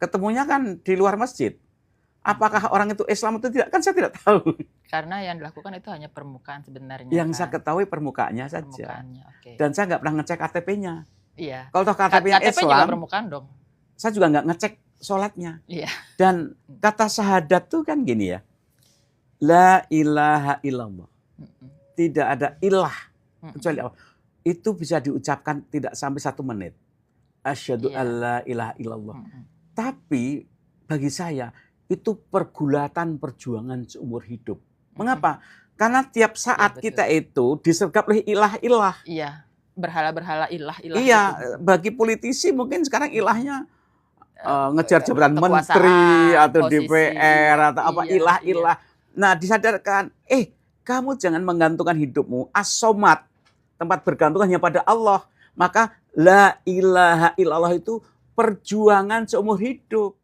ketemunya kan di luar masjid. Apakah orang itu Islam atau tidak? Kan saya tidak tahu. Karena yang dilakukan itu hanya permukaan sebenarnya. Yang kan? saya ketahui permukaannya saja. Permukaannya, oke. Dan saya nggak pernah ngecek KTP-nya. Iya. Kalau toh KTP-nya KTP Islam, juga permukaan dong. saya juga nggak ngecek sholatnya. Iya. Dan kata syahadat tuh kan gini ya. La ilaha illallah. Tidak ada ilah kecuali Allah. Itu bisa diucapkan tidak sampai 1 menit. Asyhadu alla ilaha illallah. Tapi bagi saya itu pergulatan perjuangan seumur hidup. Mengapa? Karena tiap saat kita itu disergap oleh ilah-ilah. Iya. Berhala-berhala ilah-ilah. Iya, bagi politisi mungkin sekarang ilahnya ngejar jabatan menteri atau posisi, DPR atau apa, iya, ilah-ilah. Nah, disadarkan, kamu jangan menggantungkan hidupmu as-somad, tempat bergantung hanya pada Allah. Maka la ilaha illallah itu perjuangan seumur hidup.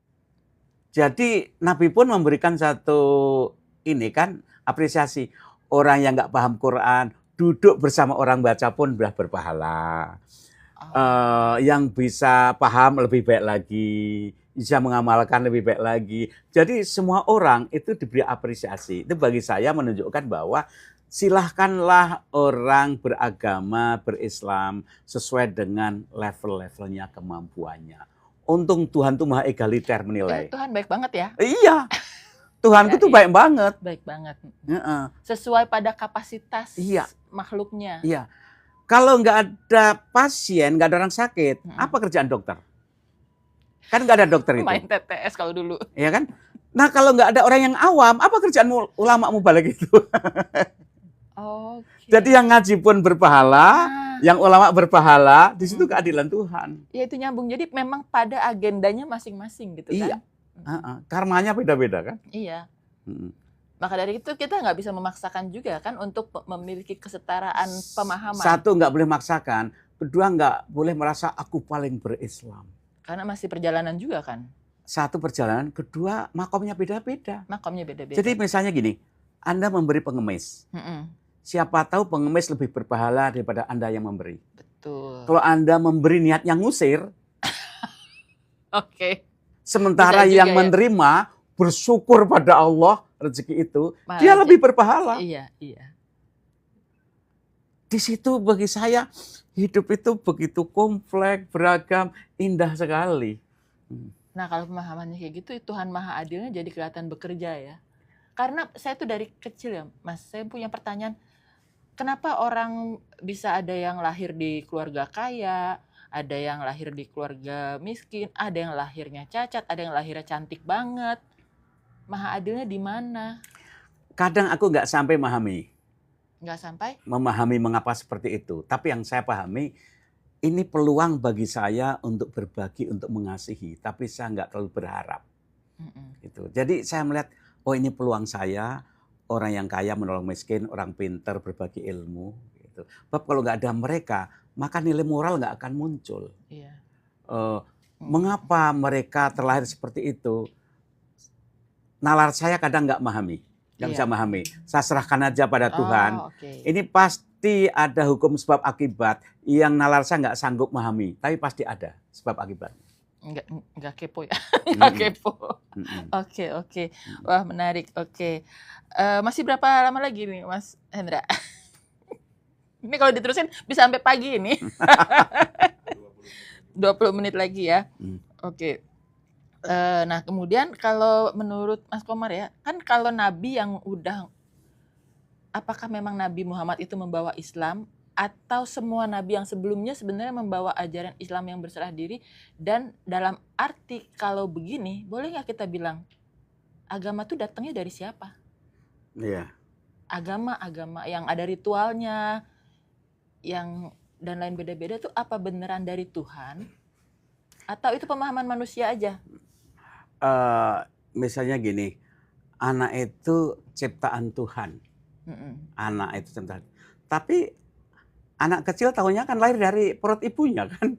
Jadi Nabi pun memberikan satu ini kan apresiasi. Orang yang nggak paham Quran, duduk bersama orang baca pun sudah berpahala. Yang bisa paham lebih baik lagi, bisa mengamalkan lebih baik lagi. Jadi semua orang itu diberi apresiasi. Itu bagi saya menunjukkan bahwa silahkanlah orang beragama, berislam sesuai dengan level-levelnya, kemampuannya. Untung Tuhan tuh maha egaliter menilai. Tuhan baik banget ya. Iya, Tuhanku tuh baik banget. Baik banget. Sesuai pada kapasitas makhluknya. Iya. Kalau nggak ada pasien, nggak ada orang sakit, apa kerjaan dokter? Kan nggak ada dokter itu. Main TTS kalau dulu. Iya kan? Nah kalau nggak ada orang yang awam, apa kerjaan ulama mubalik itu? Jadi yang ngaji pun berpahala, yang ulama berpahala, di situ keadilan Tuhan. Ya itu nyambung. Jadi memang pada agendanya masing-masing gitu kan? Iya. Karmanya beda-beda kan? Iya. Maka dari itu kita nggak bisa memaksakan juga kan untuk memiliki kesetaraan pemahaman. Satu, nggak boleh maksakan. Kedua, nggak boleh merasa aku paling berislam. Karena masih perjalanan juga kan? Satu perjalanan, kedua makomnya beda-beda. Makomnya beda-beda. Jadi misalnya gini, Anda memberi pengemis. Siapa tahu pengemis lebih berpahala daripada Anda yang memberi. Betul. Kalau Anda memberi niat yang ngusir, sementara bisa yang juga, menerima bersyukur pada Allah rezeki itu, dia lebih berpahala. Iya. Di situ bagi saya hidup itu begitu kompleks, beragam, indah sekali. Nah kalau pemahamannya kayak gitu, Tuhan Maha Adilnya jadi kelihatan bekerja ya. Karena saya tuh dari kecil ya, Mas, saya punya pertanyaan, kenapa orang bisa ada yang lahir di keluarga kaya, ada yang lahir di keluarga miskin, ada yang lahirnya cacat, ada yang lahirnya cantik banget. Maha Adilnya di mana? Kadang aku nggak sampai memahami. Nggak sampai? Memahami mengapa seperti itu. Tapi yang saya pahami, ini peluang bagi saya untuk berbagi, untuk mengasihi. Tapi saya nggak terlalu berharap. Gitu. Jadi saya melihat, ini peluang saya, orang yang kaya menolong miskin, orang pintar berbagi ilmu. Gitu. Sebab kalau nggak ada mereka, maka nilai moral nggak akan muncul. Iya. Mengapa mereka terlahir seperti itu? Nalar saya kadang nggak memahami. Nggak bisa memahami. Saya serahkan aja pada Tuhan. Ini pasti ada hukum sebab akibat yang nalar saya nggak sanggup memahami. Tapi pasti ada sebab akibatnya. Nggak kepo ya? Nggak kepo. Oke. Wah menarik. Oke. Masih berapa lama lagi nih Mas Hendra? Ini kalau diterusin bisa sampai pagi ini. 20 menit lagi ya. Oke. Nah kemudian kalau menurut Mas Komar ya, kan kalau Nabi yang apakah memang Nabi Muhammad itu membawa Islam atau semua Nabi yang sebelumnya sebenarnya membawa ajaran Islam yang berserah diri, dan dalam arti kalau begini, boleh nggak kita bilang agama itu datangnya dari siapa? Iya. Agama yang ada ritualnya, yang dan lain beda-beda tuh apa beneran dari Tuhan? Atau itu pemahaman manusia aja? Misalnya gini, anak itu ciptaan Tuhan. Anak itu ciptaan. Tapi anak kecil tahunya kan lahir dari perut ibunya kan?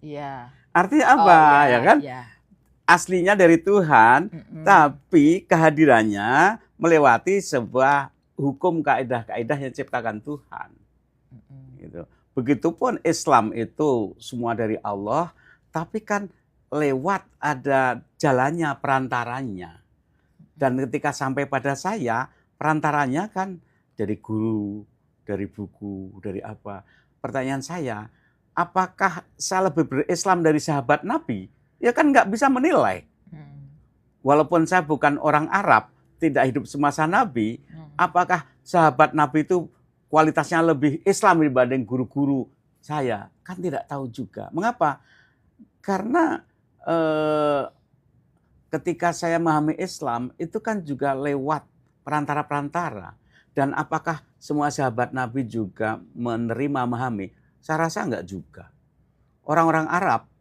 Iya. Artinya apa ya kan? Iya. Aslinya dari Tuhan, tapi kehadirannya melewati sebuah hukum kaidah-kaidah yang diciptakan Tuhan. Gitu. Begitupun Islam itu semua dari Allah, tapi kan lewat ada jalannya, perantaranya. Dan ketika sampai pada saya, perantaranya kan dari guru, dari buku, dari apa. Pertanyaan saya, apakah saya lebih berislam dari sahabat Nabi? Ya kan nggak bisa menilai. Walaupun saya bukan orang Arab, tidak hidup semasa Nabi, apakah sahabat Nabi itu kualitasnya lebih Islam dibanding guru-guru saya? Kan tidak tahu juga. Mengapa? Karena ketika saya memahami Islam, itu kan juga lewat perantara-perantara. Dan apakah semua sahabat Nabi juga menerima, memahami? Saya rasa enggak juga. Orang-orang Arab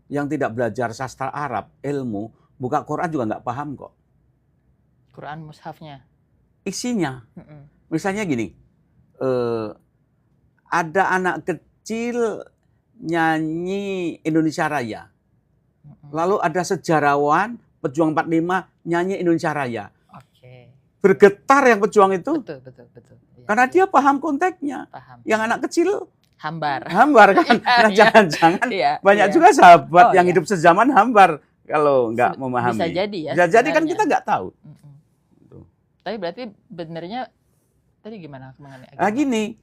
yang tidak belajar sastra Arab, ilmu, buka Quran juga enggak paham kok. Quran mushafnya. Isinya. Misalnya gini, ada anak kecil nyanyi Indonesia Raya. Lalu ada sejarawan, pejuang 45 nyanyi Indonesia Raya. Oke. Bergetar yang pejuang itu. Betul. Ya, karena dia paham konteksnya. Paham. Yang anak kecil hambar kan. Nah, jangan-jangan banyak juga sahabat yang hidup sezaman hambar kalau nggak memahami. Bisa jadi ya. Bisa jadi kan kita nggak tahu. Tapi berarti benernya tadi gimana mengenai agama? Gini,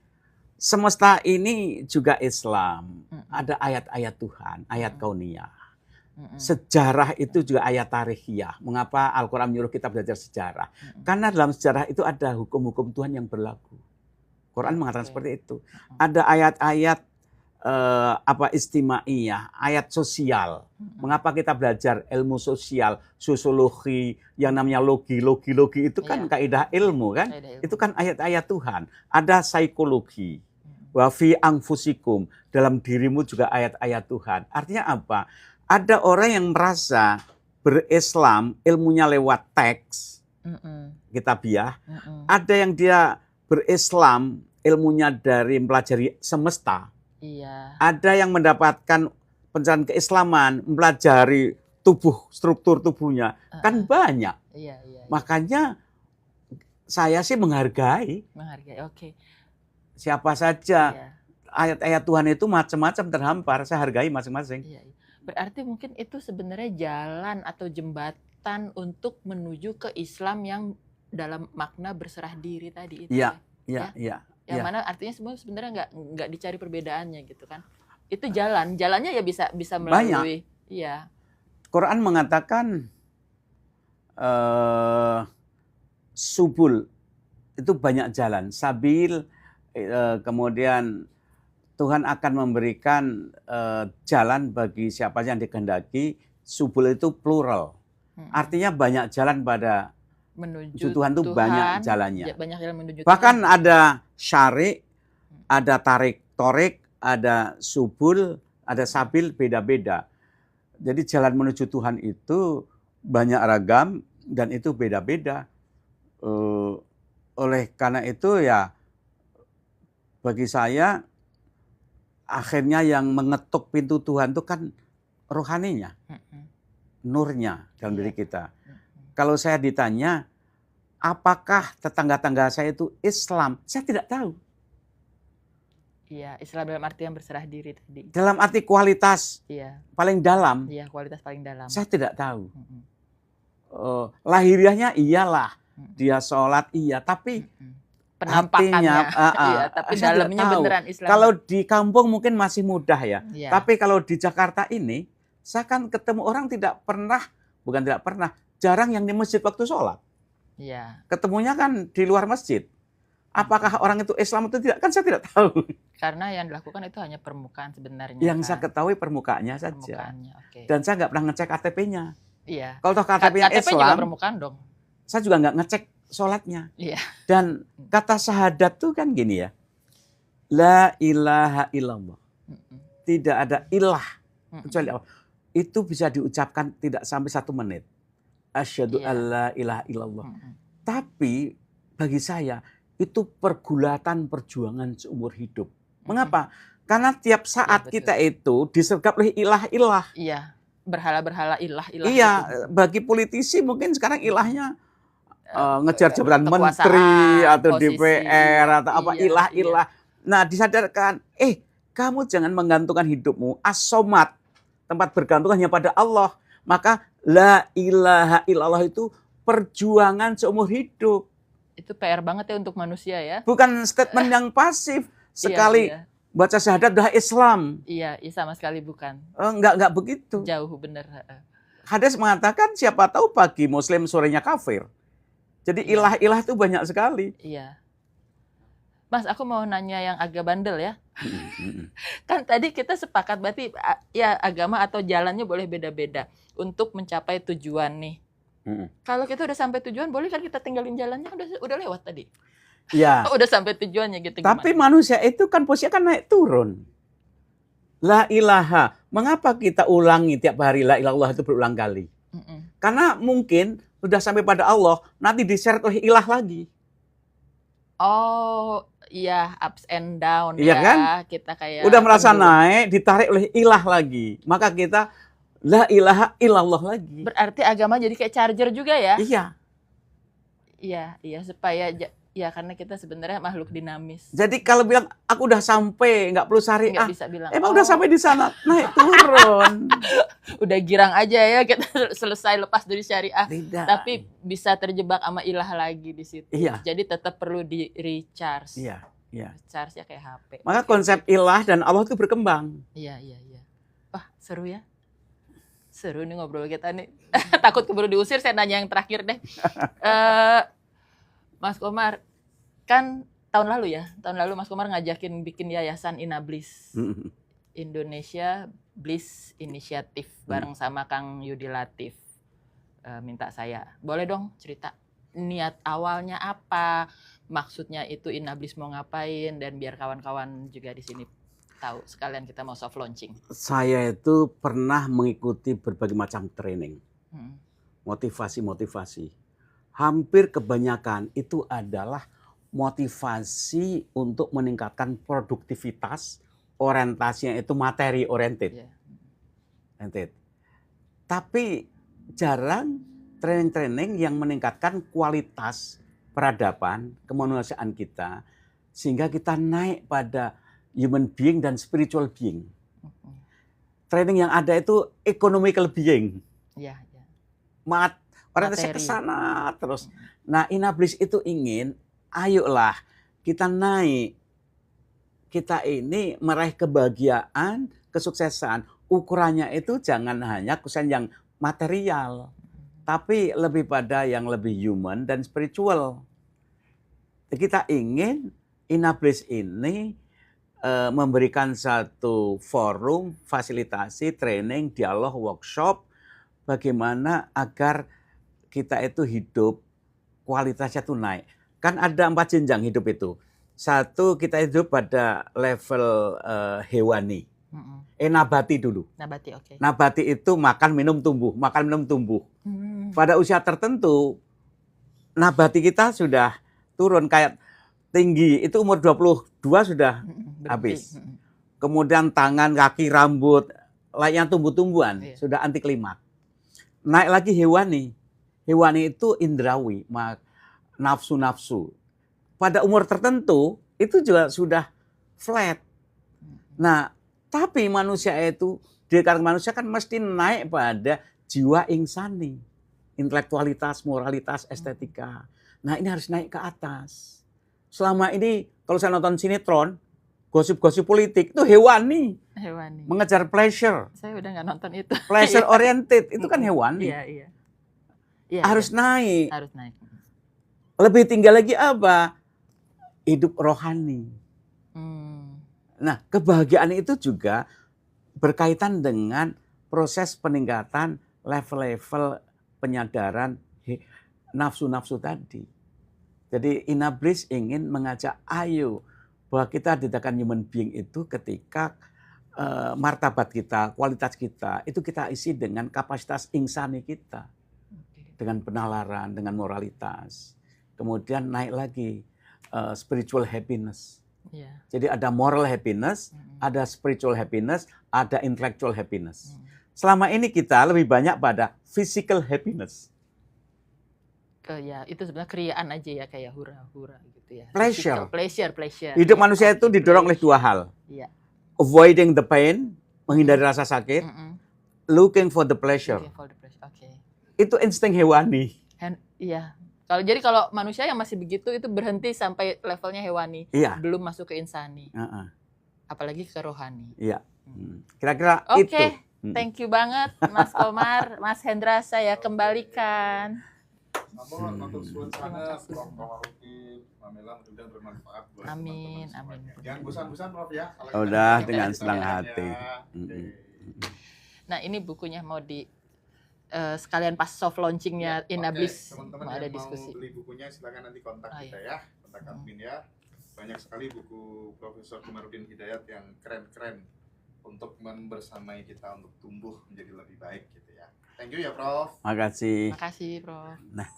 semesta ini juga Islam. Ada ayat-ayat Tuhan, ayat kauniyah. Sejarah itu juga ayat tarikhiyah. Mengapa Al-Quran menyuruh kita belajar sejarah? Karena dalam sejarah itu ada hukum-hukum Tuhan yang berlaku. Quran mengatakan seperti itu. Ada ayat-ayat istimaiyah, ayat sosial. Mengapa kita belajar ilmu sosial, sosiologi, yang namanya logi itu kan kaidah ilmu kan? Itu kan ayat-ayat Tuhan. Ada psikologi. Wa fi anfusikum, dalam dirimu juga ayat-ayat Tuhan. Artinya apa? Ada orang yang merasa berislam ilmunya lewat teks, kitabiah. Ada yang dia berislam ilmunya dari mempelajari semesta. Iya. Ada yang mendapatkan pencerahan keislaman, mempelajari tubuh, struktur tubuhnya. Kan banyak. Iya. Makanya saya sih menghargai. Oke. Siapa saja. Ayat-ayat Tuhan itu macam-macam terhampar. Saya hargai masing-masing. Iya. Berarti mungkin itu sebenarnya jalan atau jembatan untuk menuju ke Islam yang dalam makna berserah diri tadi itu. Iya. Yang mana artinya semua sebenarnya nggak dicari perbedaannya gitu kan. Itu jalannya ya bisa melalui. Banyak. Iya. Quran mengatakan subul itu banyak jalan. Sabil kemudian Tuhan akan memberikan jalan bagi siapa yang dikehendaki. Subul itu plural. Artinya banyak jalan pada menuju Tuhan itu banyak jalannya. Banyak jalan menuju Bahkan Tuhan. Ada syari, ada torik, ada subul, ada sabil, beda-beda. Jadi jalan menuju Tuhan itu banyak ragam dan itu beda-beda. Oleh karena itu ya bagi saya akhirnya yang mengetuk pintu Tuhan itu kan rohaninya, nurnya dalam diri kita. Kalau saya ditanya, apakah tetangga-tangga saya itu Islam? Saya tidak tahu. Iya, Islam dalam arti yang berserah diri tadi. Dalam arti kualitas paling dalam. Iya, kualitas paling dalam. Saya tidak tahu. Lahiriahnya iyalah, dia sholat iya, tapi penampakannya, tapi dalamnya beneran Islam. Kalau di kampung mungkin masih mudah ya. Tapi kalau di Jakarta ini, saya kan ketemu orang jarang yang di masjid waktu sholat. Iya. Ketemunya kan di luar masjid. Apakah orang itu Islam atau tidak? Kan saya tidak tahu. Karena yang dilakukan itu hanya permukaan sebenarnya. Yang saya ketahui permukaannya saja. Dan saya nggak pernah ngecek KTP-nya. Iya. Kalau toh KTP-nya Islam, juga permukaan dong. Saya juga nggak ngecek sholatnya. Iya. Dan kata syahadat tuh kan gini ya. La ilaha illallah. Tidak ada ilah kecuali Allah. Itu bisa diucapkan tidak sampai 1 menit. Asyhadu alla ilaha illallah. Tapi bagi saya itu pergulatan perjuangan seumur hidup. Mengapa? Karena tiap saat kita itu disergap oleh ilah-ilah. Iya. Berhala-berhala ilah-ilah. Iya, bagi politisi mungkin sekarang ilahnya ngejar jabatan menteri atau posisi, DPR atau apa ilah-ilah. Nah, disadarkan, kamu jangan menggantungkan hidupmu as-somad, tempat bergantung hanya pada Allah. Maka la ilaha illallah itu perjuangan seumur hidup. Itu PR banget ya untuk manusia ya. Bukan statement yang pasif. Sekali Iya, baca syahadat dah Islam. iya, iya sama sekali bukan. Enggak begitu. Jauh bener. Hadis mengatakan siapa tahu pagi Muslim sorenya kafir. Jadi Iya. ilah-ilah itu banyak sekali. Iya. Mas, aku mau nanya yang agak bandel ya. Kan tadi kita sepakat berarti ya agama atau jalannya boleh beda-beda untuk mencapai tujuan nih. Kalau kita udah sampai tujuan, boleh kan kita tinggalin jalannya? Udah lewat tadi. Ya. Udah sampai tujuannya gitu. Tapi gimana? manusia itu kan posisinya kan naik turun. La ilaha. Mengapa kita ulangi tiap hari la ilallah itu berulang kali? Karena mungkin sudah sampai pada Allah, nanti diseret oleh ilah lagi. Oh, iya, ups and down Iya ya. kan? Kita kayak Udah merasa pendulum. naik, ditarik oleh ilah lagi. Maka kita la ilaha illallah lagi. Berarti agama jadi kayak charger juga ya? Iya. Iya, supaya ya karena kita sebenarnya makhluk dinamis. Jadi kalau bilang aku udah sampai, nggak perlu syariah. Nggak bisa bilang. Emang udah sampai di sana, naik turun. Udah girang aja ya kita selesai lepas dari syariah. Tidak. Tapi bisa terjebak sama ilah lagi di situ. Iya. Jadi tetap perlu di recharge. Iya, iya. Charge-nya kayak HP. Maka konsep ilah dan Allah itu berkembang. Iya. Wah, seru ya. Seru nih ngobrol kita nih. Takut keburu diusir, saya nanya yang terakhir deh. Mas Komar, kan tahun lalu Mas Komar ngajakin bikin yayasan Inablis. Indonesia Bliss Initiative bareng sama Kang Yudi Latif. Minta saya, boleh dong cerita niat awalnya apa, maksudnya itu Inablis mau ngapain, dan biar kawan-kawan juga di sini tahu, sekalian kita mau soft launching. Saya itu pernah mengikuti berbagai macam training. Motivasi. Hampir kebanyakan itu adalah motivasi untuk meningkatkan produktivitas, orientasinya itu materi oriented. Tapi jarang training-training yang meningkatkan kualitas peradaban, kemanusiaan kita, sehingga kita naik pada human being dan spiritual being. Training yang ada itu economical being. Iya. Orientasi ke sana terus. Nah, Inablis itu ingin, ayolah kita naik. Kita ini meraih kebahagiaan, kesuksesan. Ukurannya itu jangan hanya kesuksesan yang material, tapi lebih pada yang lebih human dan spiritual. Kita ingin Inablis ini memberikan satu forum, fasilitasi, training, dialog, workshop, bagaimana agar kita itu hidup, kualitasnya itu naik. Kan ada 4 jenjang hidup itu. 1, kita hidup pada level hewani. Nabati dulu. Nabati, oke. Nabati itu makan, minum, tumbuh. Pada usia tertentu, nabati kita sudah turun kayak tinggi, itu umur 22 sudah habis. Kemudian tangan, kaki, rambut, layaknya tumbuh-tumbuhan, sudah anti klimaks. Naik lagi hewani. Hewani itu indrawi, nafsu-nafsu. Pada umur tertentu, itu juga sudah flat. Nah, tapi manusia itu, dikatakan manusia kan mesti naik pada jiwa insani. Intelektualitas, moralitas, estetika. Nah, ini harus naik ke atas. Selama ini kalau saya nonton sinetron, gosip-gosip politik itu hewani. Mengejar pleasure. Saya udah nggak nonton itu. Pleasure oriented itu kan hewani. Iya. Harus naik. Harus naik. Lebih tinggi lagi apa? Hidup rohani. Nah, kebahagiaan itu juga berkaitan dengan proses peningkatan level-level penyadaran nafsu-nafsu tadi. Jadi Inablis ingin mengajak, ayo bahwa kita didapatkan human being itu ketika martabat kita, kualitas kita, itu kita isi dengan kapasitas insani kita. Dengan penalaran, dengan moralitas. Kemudian naik lagi spiritual happiness. Jadi ada moral happiness, ada spiritual happiness, ada intellectual happiness. Selama ini kita lebih banyak pada physical happiness. Ya, itu sebenarnya keriaan aja ya, kayak hura-hura gitu ya. Pleasure. Pleasure. Hidup manusia itu didorong oleh 2 hal. Avoiding the pain, menghindari rasa sakit. looking for the pleasure. Looking for the pleasure. Oke. Itu insting hewani. Iya. Kalau manusia yang masih begitu itu berhenti sampai levelnya hewani, Iya. belum masuk ke insani, Heeh. apalagi ke rohani. Iya. Kira-kira itu. Oke, thank you banget Mas Komar, Mas Hendra, saya kembalikan. Matur suwun Terima sangat, kasih. Prof. Kamarudin, Mamela, mudah-mudahan bermanfaat buat Amin, teman-teman amin. semuanya. Jangan bosan-bosan, Prof ya. Kalau Udah, kita dengan kita senang lihat hati. ya. Oke. Nah, ini bukunya mau sekalian pas soft launchingnya Oke, Inablis teman-teman mau ada yang diskusi. mau beli bukunya silakan nanti kontak Oh, kita ya, kontak admin ya. Banyak sekali buku Profesor Kamarudin Hidayat yang keren-keren untuk membersamai kita untuk tumbuh menjadi lebih baik gitu ya. Thank you ya, Prof. Makasih. Makasih, Prof. Nah.